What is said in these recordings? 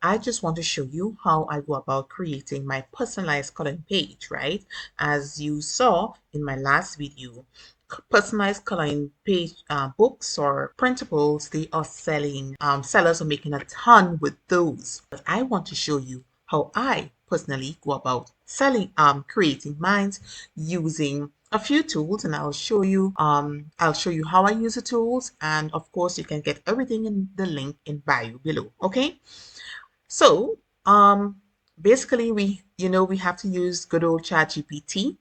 I just want to show you how I go about creating my personalized coloring page, right? As you saw in my last video, personalized coloring page books or printables, they are selling, sellers are making a ton with those. But I want to show you how I personally go about selling, creating mine using a few tools, and I'll show you how I use the tools, and of course you can get everything in the link in bio below. Okay, so basically we have to use good old ChatGPT.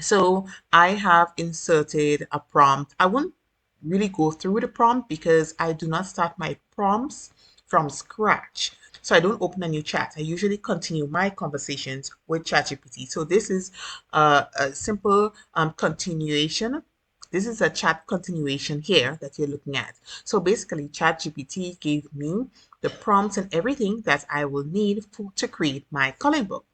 So I have inserted a prompt. I won't really go through the prompt because I do not start my prompts from scratch. So I don't open a new chat. I usually continue my conversations with ChatGPT. So this is a simple continuation. This is a chat continuation here that you're looking at. So basically, ChatGPT gave me the prompts and everything that I will need to create my coloring book.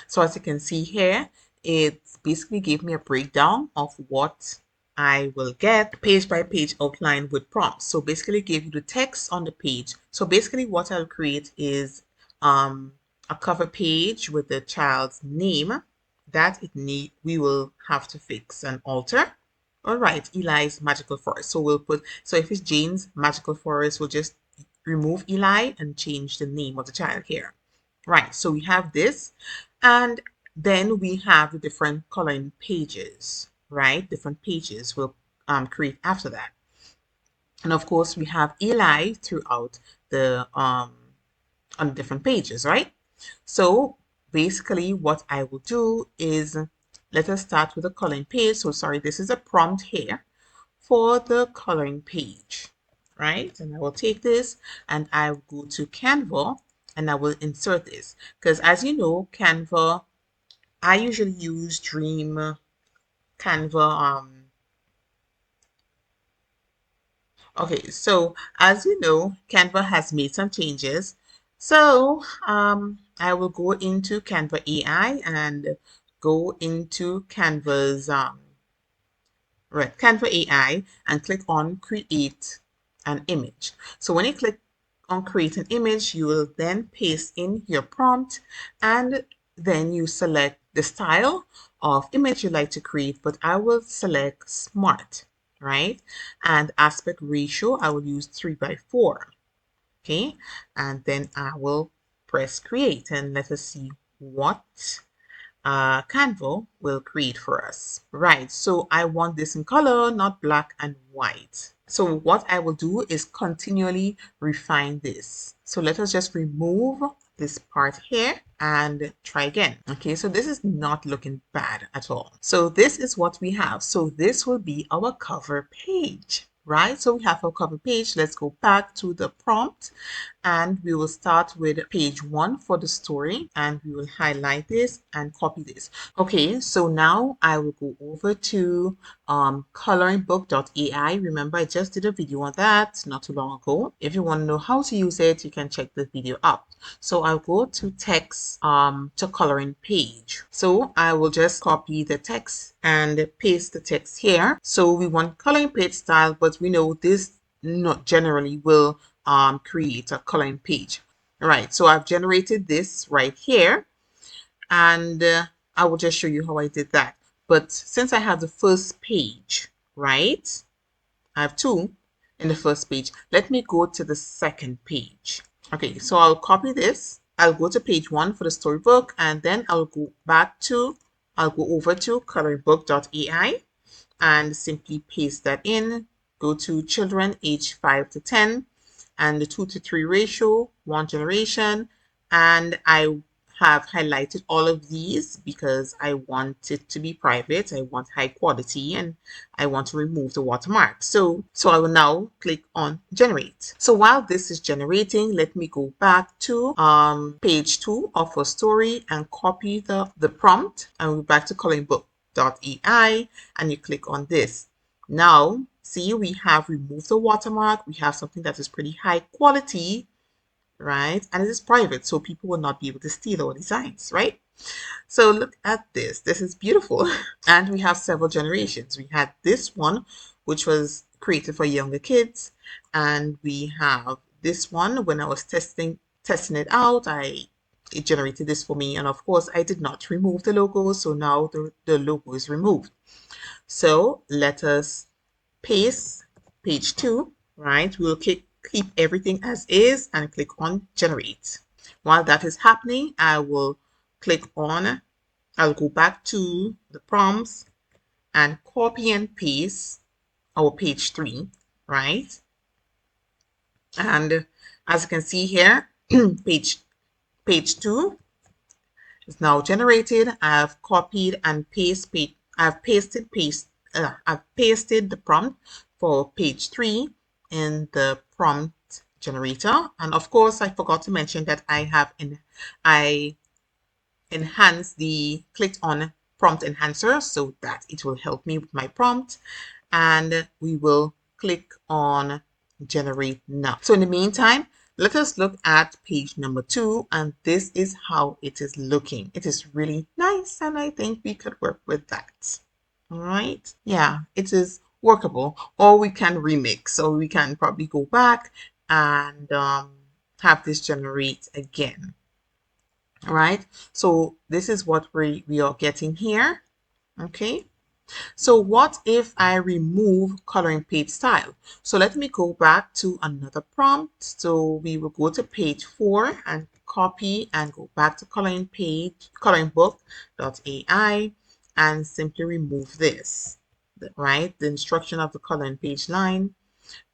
So as you can see here, it basically gave me a breakdown of what I will get page by page outline with prompts. So basically gave you the text on the page. So basically what I'll create is a cover page with the child's name that we will have to fix and alter. All right, Eli's Magical Forest. So so if it's Jane's Magical Forest, we'll just remove Eli and change the name of the child here. Right, so we have this, and then we have the different coloring pages, right? Different pages we'll create after that. And of course, we have Eli throughout the on different pages, right? So basically what I will do is, let us start with the coloring page. So sorry, this is a prompt here for the coloring page, right? And I will take this and I will go to Canva and I will insert this, because as you know, Canva, I usually use Dream Canva. Okay, so as you know, Canva has made some changes. So I will go into Canva AI and go into Canva's right, Canva AI and click on create an image. So when you click on create an image, you will then paste in your prompt and then you select the style of image you like to create, but I will select smart, right? And aspect ratio, I will use 3:4. Okay, and then I will press create and let us see what Canva will create for us. Right, so I want this in color, not black and white. So what I will do is continually refine this. So let us just remove this part here and try again. Okay, so this is not looking bad at all. So this is what we have. So this will be our cover page. Right, so we have our cover page. Let's go back to the prompt and we will start with page 1 for the story, and we will highlight this and copy this. Okay, so now I will go over to coloringbook.ai. Remember, I just did a video on that not too long ago. If you want to know how to use it, you can check the video up. So I'll go to text to coloring page. So I will just copy the text and paste the text here. So we want coloring page style, but we know this not generally will create a coloring page. All right, so I've generated this right here, and I will just show you how I did that. But since I have the first page, right, I have two in the first page. Let me go to the second page. Okay, so I'll copy this. I'll go to page 1 for the storybook, and then I'll go over to coloringbook.ai and simply paste that in. Go to children age 5 to 10 and the 2:3 ratio, one generation. And I have highlighted all of these because I want it to be private. I want high quality and I want to remove the watermark. So I will now click on generate. So while this is generating, let me go back to page 2 of our story and copy the prompt and go back to coloringbook.ai and you click on this. Now, see, we have removed the watermark. We have something that is pretty high quality, right? And it is private, so people will not be able to steal our designs, right? So look at this. This is beautiful. And we have several generations. We had this one, which was created for younger kids. And we have this one when I was testing it out. It generated this for me, and of course I did not remove the logo, so now the logo is removed. So let us paste page 2, right? We'll keep everything as is and click on generate. While that is happening, I'll go back to the prompts and copy and paste our page 3, right? And as you can see here, page 2 is now generated. I've copied and I've pasted the prompt for page 3 in the prompt generator. And of course, I forgot to mention that I clicked on prompt enhancer so that it will help me with my prompt. And we will click on generate now. So in the meantime, let us look at page number 2, and this is how it is looking. It is really nice, and I think we could work with that. All right. Yeah, it is workable, or we can remix. So we can probably go back and have this generate again. All right. So this is what we are getting here. Okay. So what if I remove coloring page style? So let me go back to another prompt. So we will go to page 4 and copy and go back to coloringbook.ai and simply remove this, right? The instruction of the coloring page line,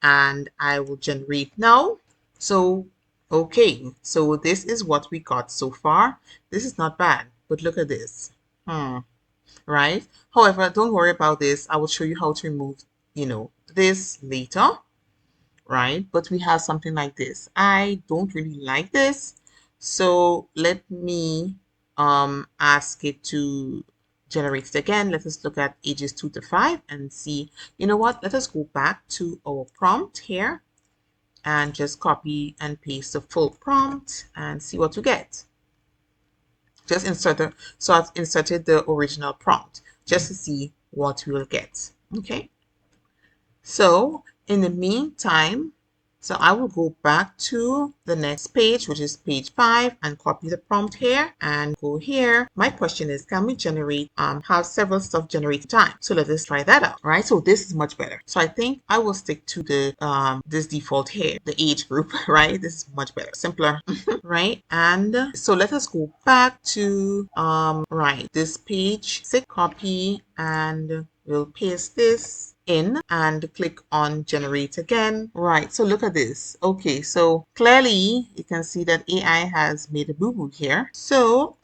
and I will generate now. So, okay, so this is what we got so far. This is not bad, but look at this. Right? However, don't worry about this. I will show you how to remove, this later, right? But we have something like this. I don't really like this. So let me ask it to generate it again. Let us look at ages 2 to 5 and see. You know what? Let us go back to our prompt here and just copy and paste the full prompt and see what we get. Just so I've inserted the original prompt just to see what we will get. Okay. So in the meantime, so I will go back to the next page, which is page 5, and copy the prompt here and go here. My question is, can we have several stuff generated time? So let us try that out. All right. So this is much better. So I think I will stick to the this default here, the age group, right? This is much better, simpler, right? And so let us go back to this page 6, copy, and we'll paste this in and click on generate again. Right, so look at this. Okay, so clearly you can see that AI has made a boo-boo here. So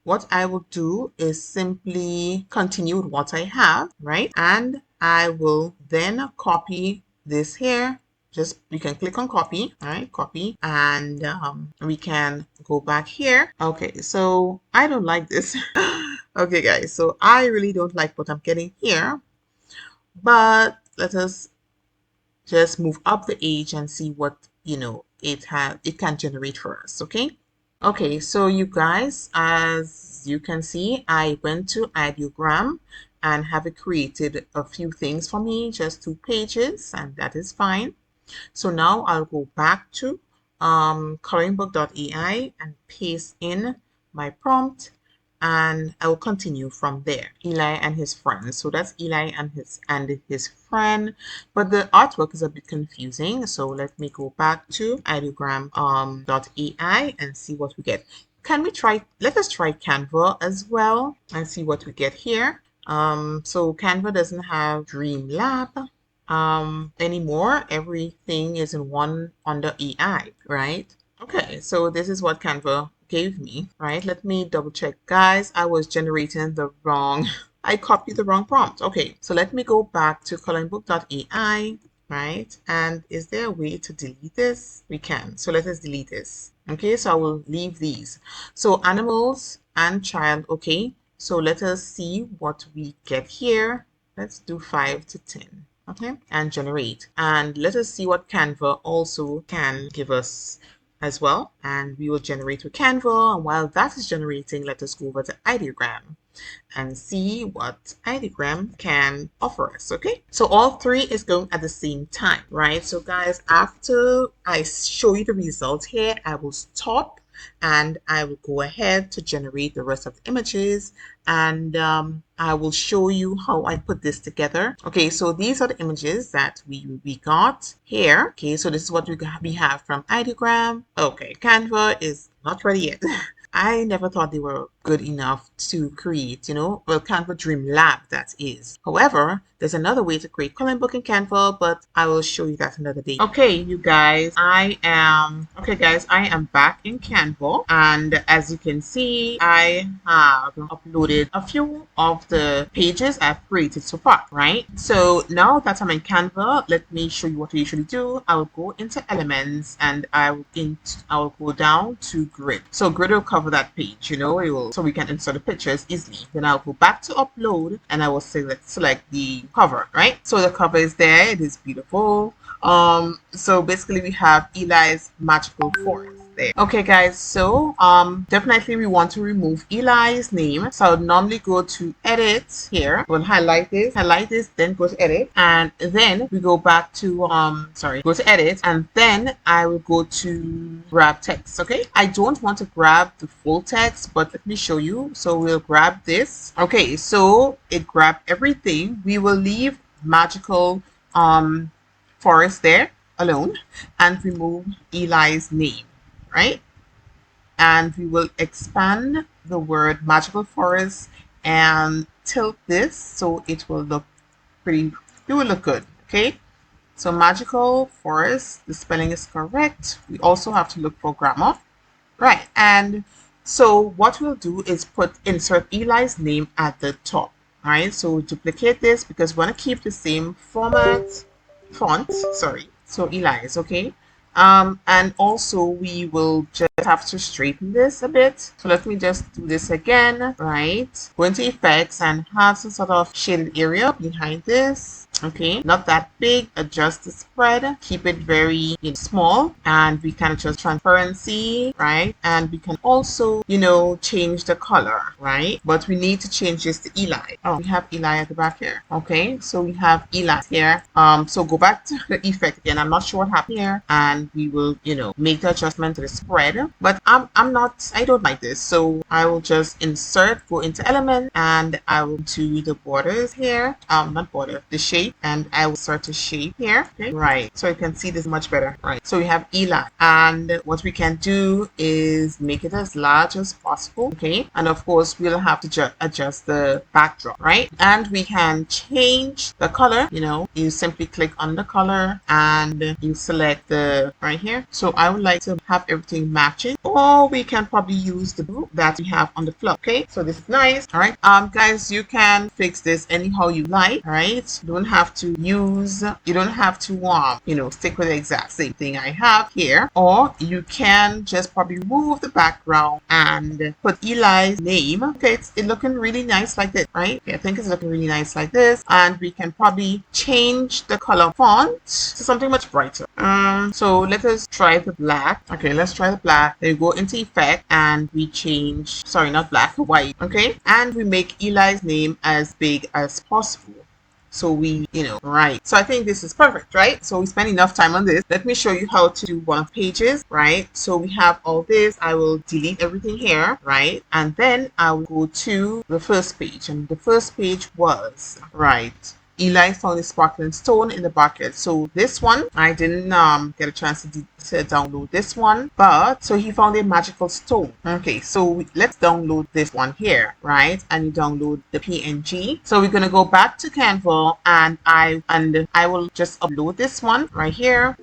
what I will do is simply continue with what I have, right? And I will then copy this here. Just we can click on copy, all right, copy, and we can go back here. Okay, so I don't like this. Okay, guys, so I really don't like what I'm getting here. But let us just move up the age and see what it can generate for us. Okay, so you guys, as you can see, I went to ideogram and have it created a few things for me, just 2 pages, and that is fine. So now I'll go back to coloringbook.ai and paste in my prompt, and I will continue from there. Eli and his friends. So that's Eli and his friend. But the artwork is a bit confusing. So let me go back to ideogram.ai and see what we get. Let us try Canva as well and see what we get here. So Canva doesn't have Dream Lab anymore. Everything is in one under AI, right? Okay, so this is what Canva gave me, right? Let me double check. Guys, I was generating I copied the wrong prompt. Okay, so let me go back to coloringbook.ai, right? And is there a way to delete this? We can. So let us delete this. Okay, so I will leave these. So animals and child, okay. So let us see what we get here. Let's do 5 to 10. Okay, and generate. And let us see what Canva also can give us as well. And we will generate with Canva. And while that is generating, let us go over to ideogram. and see what ideogram can offer us. Okay, so all three is going at the same time, right? So guys, after I show you the results here, I will stop and I will go ahead to generate the rest of the images, and I will show you how I put this together. Okay, so these are the images that we got here. Okay, so this is what we have from ideogram. Okay, Canva is not ready yet. I never thought they were good enough to create, well, Canva Dream Lab, that is. However, there's another way to create coloring book in Canva, but I will show you that another day. Okay, you guys, I am back in Canva, and as you can see, I have uploaded a few of the pages I've created so far, right? So now that I'm in Canva, let me show you what I usually do. I will go into elements and I will go down to grid. So grid will cover that page, so we can insert the pictures easily. Then I'll go back to upload and I will select the cover, right? So the cover is there. It is beautiful. So basically we have Eli's Magical Forest there. Okay guys, so definitely we want to remove Eli's name. So I would normally go to edit here. We'll highlight this, then go to edit, and then we go back to go to edit, and then I will go to grab text. Okay, I don't want to grab the full text, but let me show you. So we'll grab this. Okay, so it grabbed everything. We will leave Magical Forest there alone and remove Eli's name, right? And we will expand the word Magical Forest and tilt this so it will look pretty, it will look good. Okay, so Magical Forest, the spelling is correct. We also have to look for grammar, right? And so what we'll do is insert Eli's name at the top. All right, so duplicate this because we want to keep the same font, sorry. So Eli's, okay. And also we will just have to straighten this a bit. So let me just do this again, right? Go into effects and have some sort of shaded area behind this. Okay, not that big. Adjust the spread, keep it very small, and we can adjust transparency, right? And we can also change the color, right? But we need to change this to Eli. Oh, we have Eli at the back here. Okay, so we have Eli here. So go back to the effect again. I'm not sure what happened here, and we will make the adjustment to the spread. But I don't like this, so I will just go into element, and I will do the borders here. Not border, the shape, and I will start to shape here. Okay, right, so you can see this much better, right? So we have Eli, and what we can do is make it as large as possible. Okay, and of course we'll have to adjust the backdrop, right? And we can change the color. You simply click on the color and you select the right here. So I would like to have everything matching, or we can probably use the blue that we have on the floor. Okay, so this is nice. All right, guys, you can fix this anyhow you like. All right, you don't have to stick with the exact same thing I have here, or you can just probably remove the background and put Eli's name. Okay, it's looking really nice like this, right? Okay, I think it's looking really nice like this, and we can probably change the color font to something much brighter. So let us try the black. Okay, let's try the black. Then we go into effect and we change, sorry, not black, white. Okay, and we make Eli's name as big as possible. So we, right. So I think this is perfect, right? So we spent enough time on this. Let me show you how to do one of pages, right? So we have all this. I will delete everything here, right? And then I will go to the first page. And the first page was, right, Eli found a sparkling stone in the bucket. So this one, I didn't get a chance to download this one, but so he found a magical stone. Okay, so let's download this one here, right? And you download the PNG. So we're gonna go back to Canva, and I will just upload this one right here.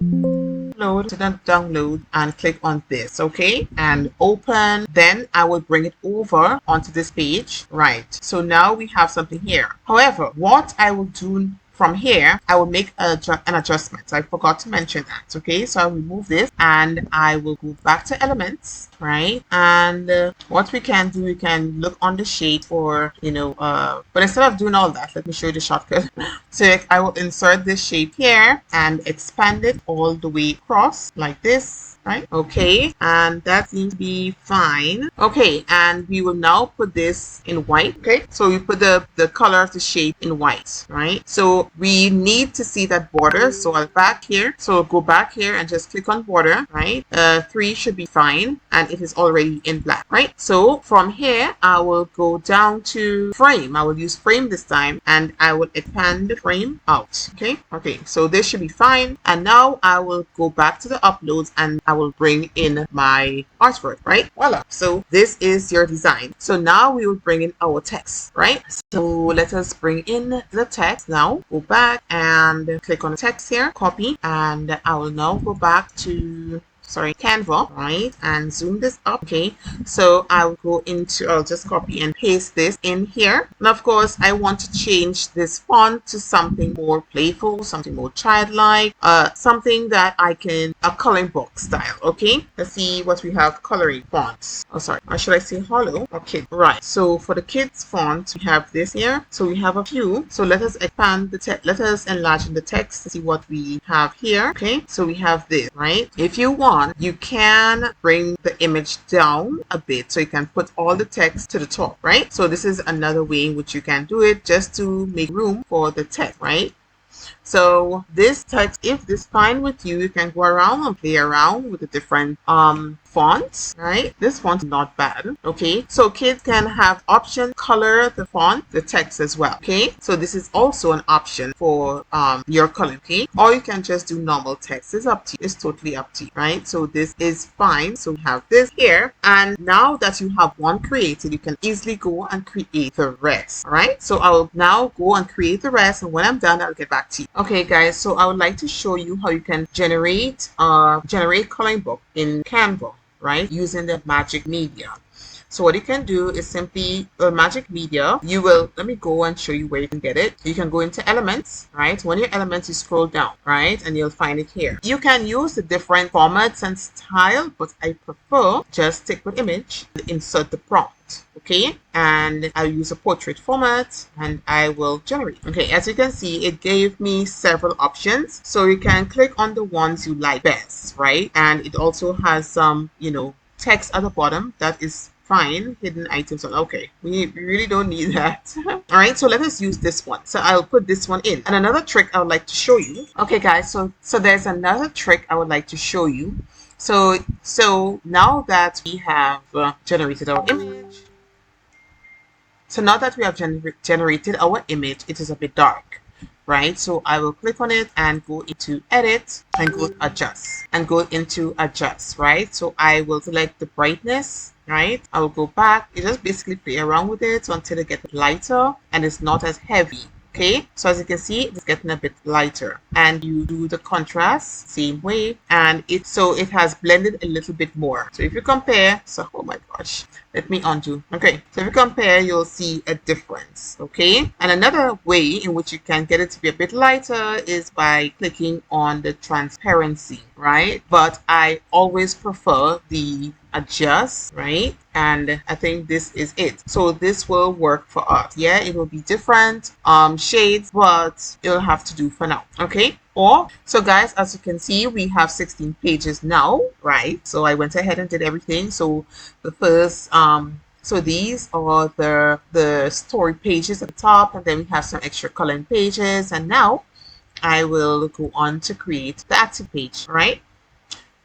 Download and click on this, okay, and open. Then I will bring it over onto this page, right? So now we have something here. However, what I will do from here, I will make an adjustment. I forgot to mention that. Okay, so I'll remove this and I will go back to elements, right? And what we can do, we can look on the shape for, but instead of doing all that, let me show you the shortcut. So I will insert this shape here and expand it all the way across like this. right? Okay, and that seems to be fine. Okay, and we will now put this in white. Okay, so we put the color of the shape in white, right? So we need to see that border. So I'll back here. So go back here and just click on border, right? 3 should be fine, and it is already in black, right? So from here, I will go down to frame. I will use frame this time, and I will expand the frame out. Okay, so this should be fine. And now I will go back to the uploads and I will bring in my artwork, right? Voila. So this is your design. So now we will bring in our text, right? So let us bring in the text now. Go back and click on the text here, copy, and I will now go back to Canva, right, and zoom this up. Okay, so I'll just copy and paste this in here. And of course, I want to change this font to something more playful, something more childlike, something that a coloring book style. Okay, let's see what we have. Coloring fonts. Oh, sorry, or should I say hollow? Okay, right. So for the kids font, we have this here. So we have a few. So let us expand the text. Let us enlarge the text to see what we have here. Okay, so we have this, right? If you want, you can bring the image down a bit so you can put all the text to the top, right? So this is another way in which you can do it, just to make room for the text, right? So this text, if this is fine with you, you can go around and play around with the different fonts, right? This font is not bad. Okay, so kids can have option color the font, the text as well. Okay, so this is also an option for your color. Okay, or you can just do normal text. It's up to you. It's totally up to you, right? So this is fine. So we have this here, and now that you have one created, you can easily go and create the rest. All right, so I will now go and create the rest, and when I'm done, I'll get back to you. Okay, guys, so I would like to show you how you can generate coloring book in Canva, right, using the magic media. So what you can do is simply magic media. Let me go and show you where you can get it. You can go into elements, right? When your elements, you scroll down, right, and you'll find it here. You can use the different formats and style, but I prefer just stick with image and insert the prompt. Okay, and I'll use a portrait format and I will generate. Okay, as you can see, it gave me several options, so you can click on the ones you like best, right? And it also has some, text at the bottom. That is fine. Hidden items on. Okay, we really don't need that. All right, so let us use this one. So I'll put this one in. And another trick I would like to show you. Okay, guys, so there's another trick I would like to show you. So now that we have generated our image. So now that we have generated our image, it is a bit dark, right? So I will click on it and go into edit and go adjust and go into adjust, right? So I will select the brightness, right? I will go back. You just basically play around with it until it gets lighter and it's not as heavy. Okay, so as you can see, it's getting a bit lighter, and you do the contrast same way, and it has blended a little bit more. So if you compare, oh my gosh, let me undo. Okay, so if you compare, you'll see a difference. Okay, and another way in which you can get it to be a bit lighter is by clicking on the transparency, right? But I always prefer the adjust, right? And I think this is it. So this will work for us. Yeah, it will be different shades, but it'll have to do for now. Okay, so guys, as you can see, we have 16 pages now, right? So I went ahead and did everything. So the first so these are the story pages at the top, and then we have some extra coloring pages, and now I will go on to create the active page, right?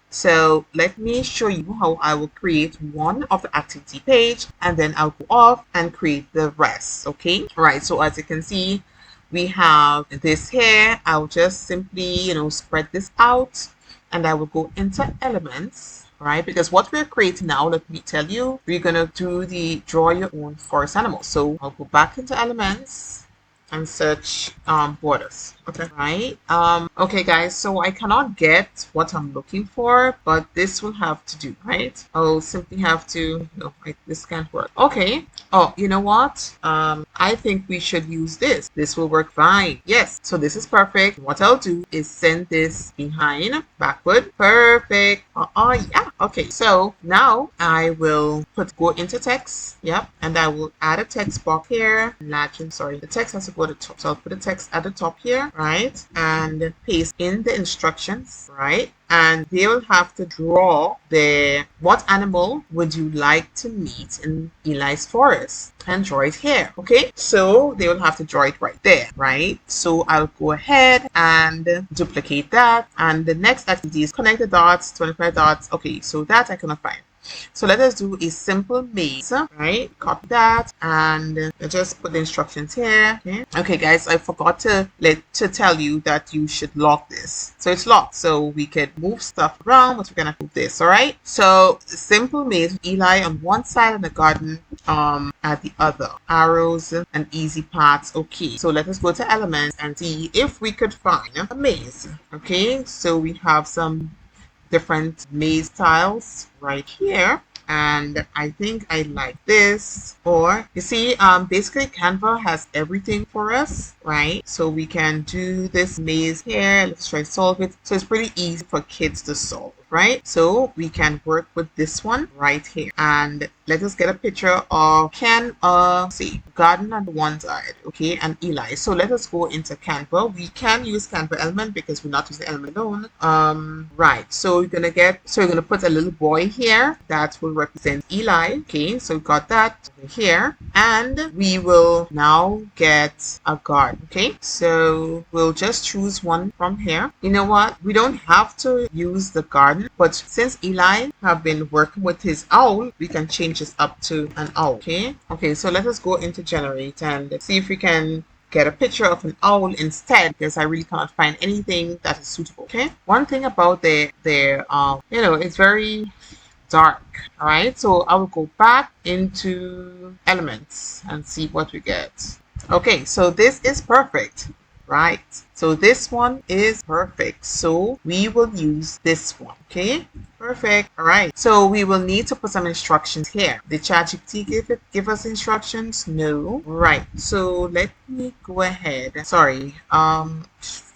So let me show you how I will create one of the activity page, and then I'll go off and create the rest. Okay, all right, so as you can see, we have this here. I'll just simply spread this out, and I will go into elements, right? Because what we're creating now, let me tell you, we're gonna do the draw your own forest animal. So I'll go back into elements and search borders. Okay, right? Okay, guys, so I cannot get what I'm looking for, but this will have to do, right? I'll simply have to, this can't work. Okay. Oh, you know what? I think we should use this. This will work fine. Yes, so this is perfect. What I'll do is send this behind, backward. Perfect. Yeah. Okay, so now I will go into text. Yep, and I will add a text box here. The text has to go to the top. So I'll put the text at the top here, right? And paste in the instructions, right? And they will have to draw what animal would you like to meet in Eli's forest, and draw it here. Okay, so they will have to draw it right there, right? So I'll go ahead and duplicate that, and the next activity is connect the dots, 25 dots. Okay, so that I cannot find. So let us do a simple maze, right? Copy that and just put the instructions here. Okay, guys, I forgot to tell you that you should lock this. So it's locked, so we can move stuff around, but we're gonna move this. All right. So simple maze, Eli on one side and the garden at the other. Arrows and easy paths. Okay. So let us go to elements and see if we could find a maze. Okay. So we have some different maze tiles right here, and I think I like this. Or you see, basically Canva has everything for us, right? So we can do this maze here. Let's try to solve it. So it's pretty easy for kids to solve, right? So we can work with this one right here, and let us get a picture of garden on one side, okay, and Eli. So let us go into Canva. We can use Canva element because we're not using element alone. Right. So we're gonna put a little boy here that will represent Eli. Okay, so we got that over here, and we will now get a garden. Okay, so we'll just choose one from here. You know what? We don't have to use the garden, but since Eli have been working with his owl, we can change this up to an owl. Okay, so let us go into generate and see if we can get a picture of an owl instead, because I really cannot find anything that is suitable. Okay, one thing about it's very dark. All right, so I will go back into elements and see what we get. Okay, so this is perfect, right? So this one is perfect, so we will use this one. Okay, perfect. All right, so we will need to put some instructions here. Did ChatGPT give us instructions? No. Right, so let me go ahead. Sorry,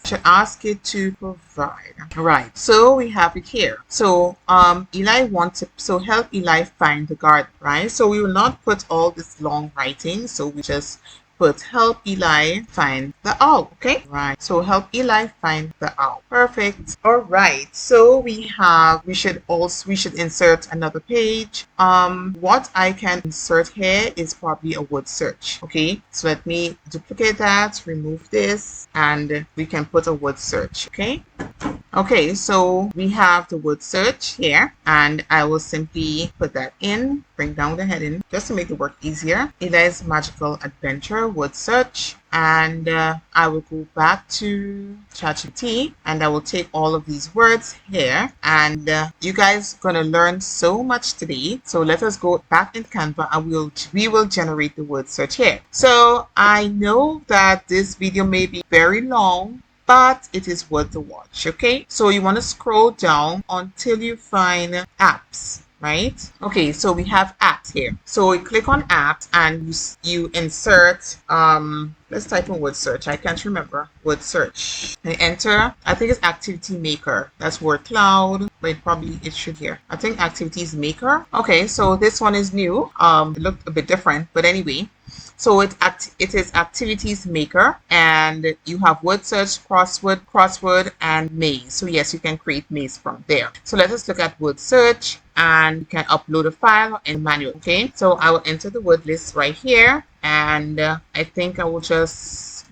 should ask it to provide. Right, so we have it here. So Eli wants to help Eli find the garden, right? So we will not put all this long writing, so we just put help Eli find the owl. Okay, right, so help Eli find the owl. Perfect. All right, so we should insert another page. What I can insert here is probably a word search. Okay, so let me duplicate that, remove this, and we can put a word search. Okay, so we have the word search here, and I will simply put that in, bring down the heading just to make the work easier. Eli's Magical Adventure word search, and I will go back to ChatGPT and I will take all of these words here, and you guys are gonna learn so much today. So let us go back in Canva and we will generate the word search here. So I know that this video may be very long, but it is worth the watch. Okay, so you want to scroll down until you find apps, right? Okay, so we have apps here. So we click on apps and you insert let's type in word search. I can't remember word search. And enter. I think it's activity maker. That's word cloud. But it should here. I think activities maker. Okay, so this one is new. It looked a bit different, but anyway. So it is activities maker, and you have word search, crossword, and maze. So yes, you can create maze from there. So let us look at word search, and you can upload a file in manual. Okay, so I will enter the word list right here, and I think I will just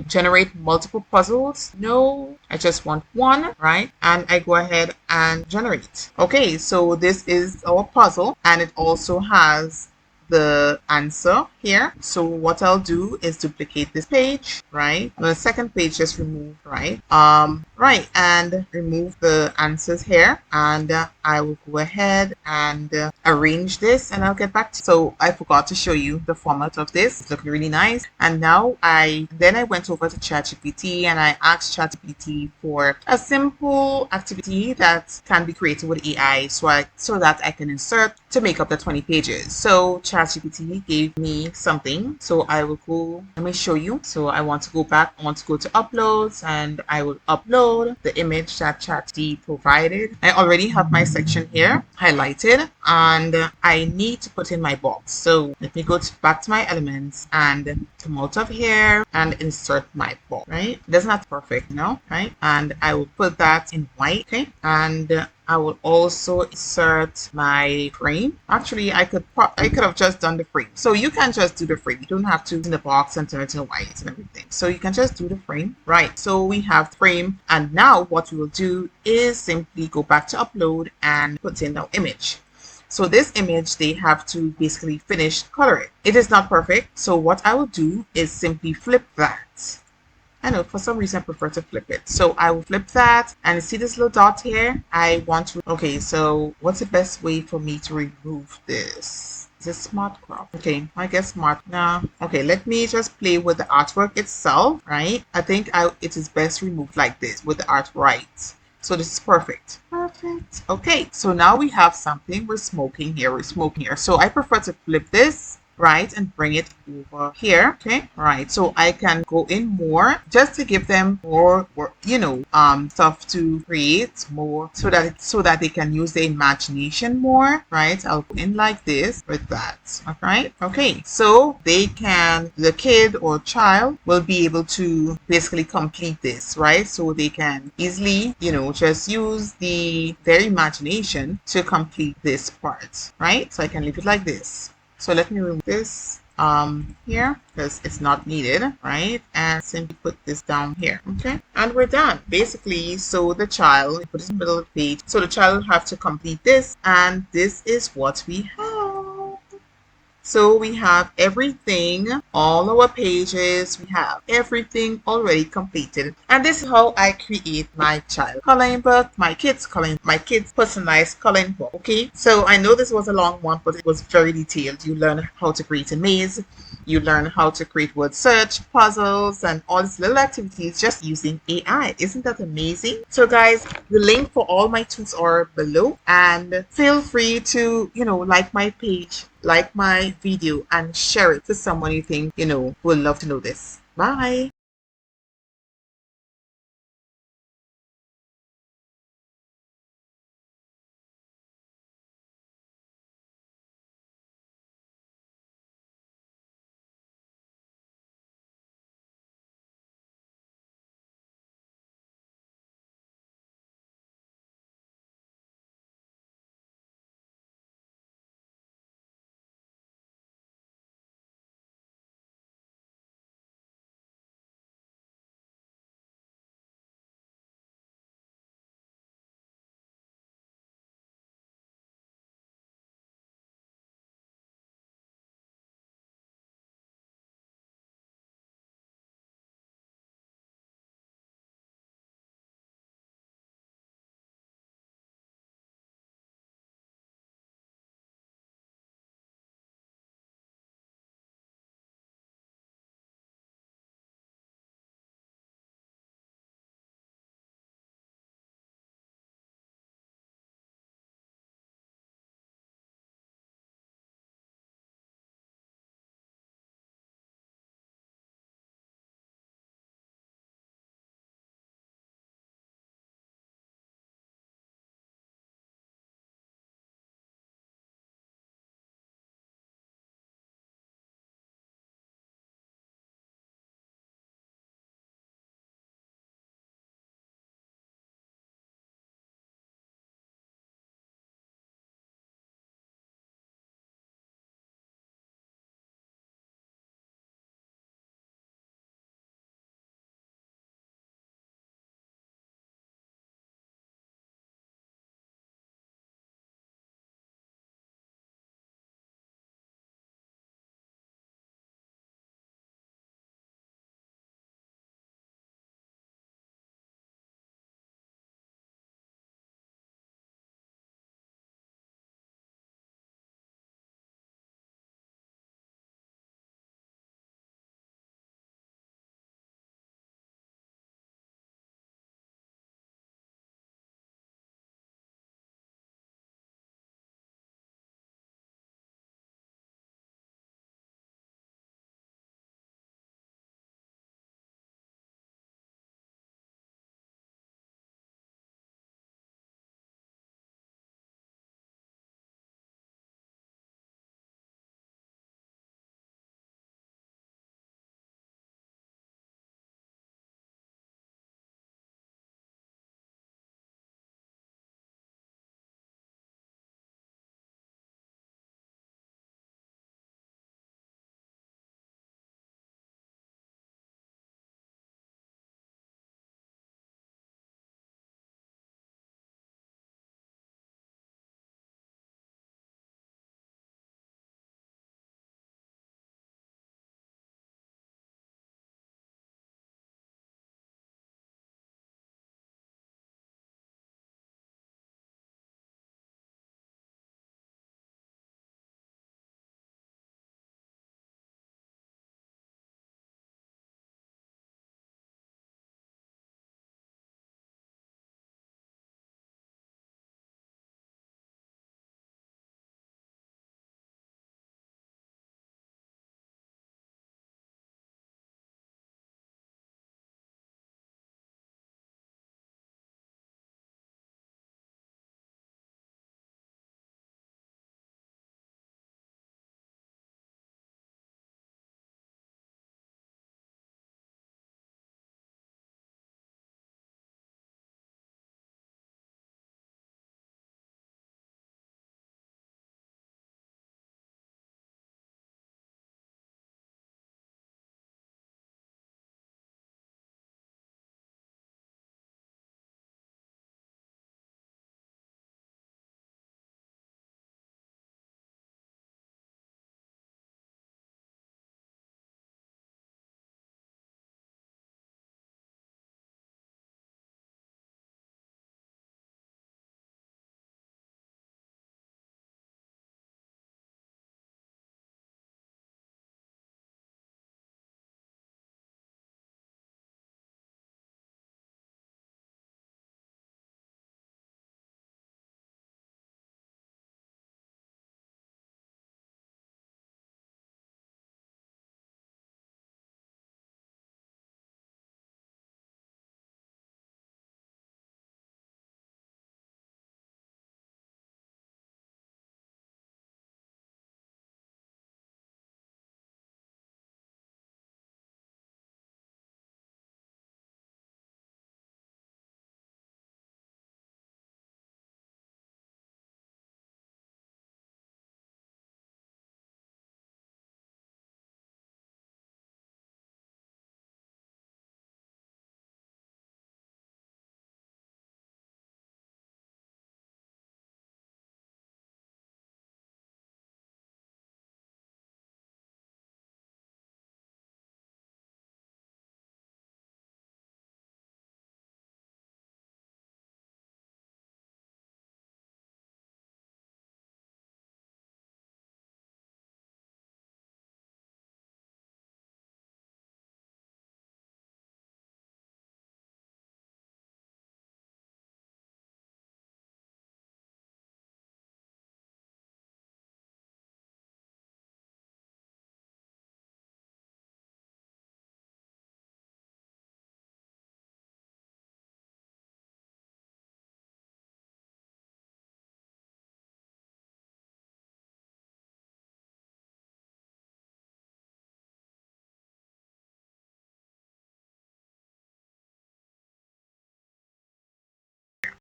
generate multiple puzzles. No, I just want one, right? And I go ahead and generate. Okay, so this is our puzzle, and it also has the answer here. So what I'll do is duplicate this page, right? On the second page, just remove, right? Right, and remove the answers here, and I will go ahead and arrange this, and I'll get back to you. So I forgot to show you the format of this. It's looking really nice. And now I went over to ChatGPT and I asked ChatGPT for a simple activity that can be created with AI, so that I can insert to make up the 20 pages. So ChatGPT gave me something. So I will go, let me show you. So I want to go back, I want to go to uploads, and I will upload the image that ChatGPT provided. I already have my section here highlighted, and I need to put in my box. So let me go back to my elements, and come out of here and insert my ball, right? That's not perfect, right? And I will put that in white, okay? And I will also insert my frame. Actually, I could have just done the frame. So you can just do the frame. You don't have to in the box and turn it into white and everything. So you can just do the frame. Right. So we have frame. And now what we will do is simply go back to upload and put in the image. So this image, they have to basically finish color it. It is not perfect. So what I will do is simply flip that. I know for some reason I prefer to flip it. So I will flip that and see this little dot here. I want to, okay, so what's the best way for me to remove this? Is it smart crop? Okay, I guess smart. Nah. Okay, let me just play with the artwork itself, right? I think it is best removed like this with the art right. So this is perfect. Perfect. Okay, so now we have something. We're smoking here. We're smoking here. So I prefer to flip this, right, and bring it over here. Okay, right. So I can go in more just to give them more, stuff to create more, so that they can use their imagination more, right? I'll go in like this with that. All right. Okay. So the kid or child will be able to basically complete this, right? So they can easily, just use their imagination to complete this part, right? So I can leave it like this. So let me remove this here because it's not needed, right? And simply put this down here. Okay, and we're done basically. So the child, put it in the middle of the page, so the child will have to complete this, and this is what we have. So we have everything, all our pages, we have everything already completed. And this is how I create my child coloring book, my kids personalized coloring book. Okay, so I know this was a long one, but it was very detailed. You learn how to create a maze, you learn how to create word search, puzzles, and all these little activities just using AI. Isn't that amazing? So guys, the link for all my tools are below, and feel free to, like my page, like my video, and share it to someone you think, would love to know this. Bye.